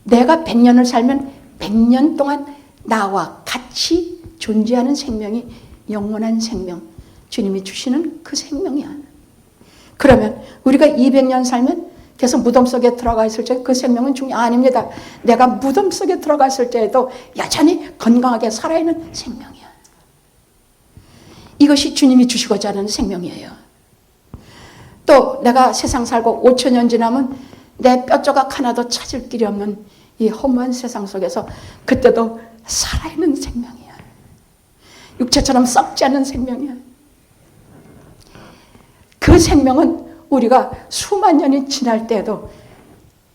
내가 100년을 살면 100년 동안 나와 같이 존재하는 생명이 영원한 생명, 주님이 주시는 그 생명이야. 그러면 우리가 200년 살면 계속 무덤 속에 들어가 있을 때 그 생명은 아닙니다. 내가 무덤 속에 들어가 있을 때에도 여전히 건강하게 살아있는 생명이야. 이것이 주님이 주시고자 하는 생명이에요. 또 내가 세상 살고 5,000년 지나면 내 뼈조각 하나도 찾을 길이 없는 이 허무한 세상 속에서 그때도 살아있는 생명이야. 육체처럼 썩지 않는 생명이야. 그 생명은 우리가 수만 년이 지날 때에도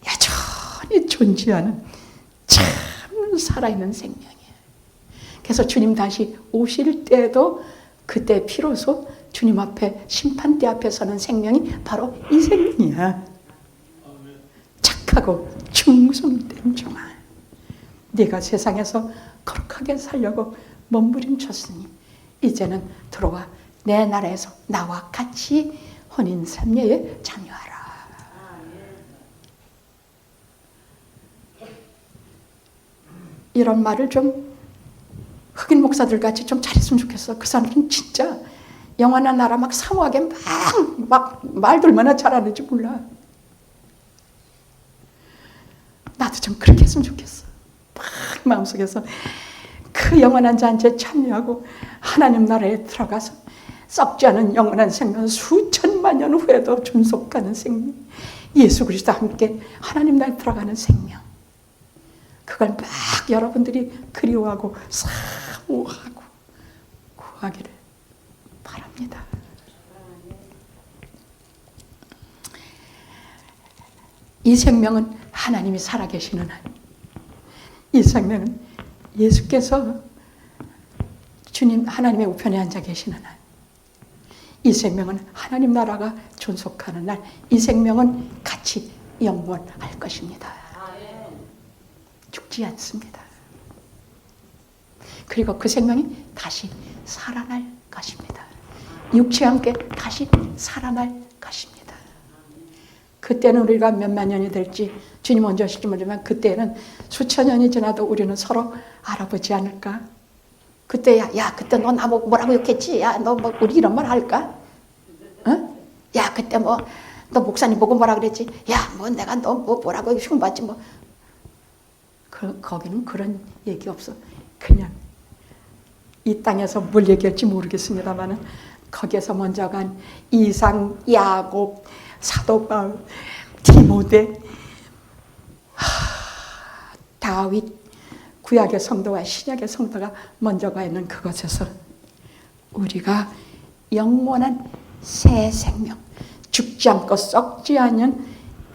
여전히 존재하는 참 살아있는 생명이에요. 그래서 주님 다시 오실 때에도 그때 비로소 주님 앞에, 심판대 앞에 서는 생명이 바로 이 생명이야. 착하고 충성된 종아, 네가 세상에서 거룩하게 살려고 몸부림쳤으니 이제는 들어와 내 나라에서 나와 같이 혼인삼례에 참여하라. 이런 말을 좀 흑인 목사들 같이 좀 잘했으면 좋겠어. 그 사람들은 진짜 영원한 나라 막 사모하게 막 말도 얼마나 잘하는지 몰라. 나도 좀 그렇게 했으면 좋겠어. 막 마음속에서 그 영원한 잔치에 참여하고 하나님 나라에 들어가서 썩지 않은 영원한 생명, 수천만 년 후에도 존속하는 생명, 예수 그리스도와 함께 하나님 나라에 들어가는 생명, 그걸 막 여러분들이 그리워하고 사모하고 구하기를 바랍니다. 이 생명은 하나님이 살아계시는 한, 이 생명은 예수께서 주님 하나님의 우편에 앉아 계시는 한, 이 생명은 하나님 나라가 존속하는 날, 이 생명은 같이 영원할 것입니다. 죽지 않습니다. 그리고 그 생명이 다시 살아날 것입니다. 육체와 함께 다시 살아날 것입니다. 그때는 우리가 몇만 년이 될지 주님 언제 오실지 모르지만 그때는 수천 년이 지나도 우리는 서로 알아보지 않을까? 그때 야 그때 너 나보고 뭐라고 욕했지? 야 너 뭐 우리 이런 말 할까? 어? 야 그때 뭐 너 목사님 보고 뭐라 그랬지? 야 뭐 내가 너 뭐 뭐라고 흉봤지 뭐. 거기는 그런 얘기 없어. 그냥 이 땅에서 뭘 얘기할지 모르겠습니다만은 거기에서 먼저 간 이상, 야곱, 사도 바울, 디모데, 다윗, 구약의 성도와 신약의 성도가 먼저 가 있는 그곳에서 우리가 영원한 새 생명, 죽지 않고 썩지 않은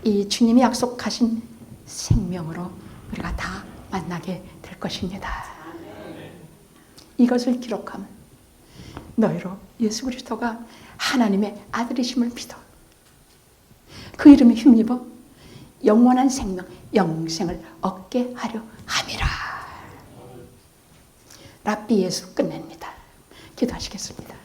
이 주님이 약속하신 생명으로 우리가 다 만나게 될 것입니다. 이것을 기록하면 너희로 예수 그리스도가 하나님의 아들이심을 믿어 그 이름에 힘입어 영원한 생명, 영생을 얻게 하려 함이라. 랍비 예수 끝냅니다. 기도하시겠습니다.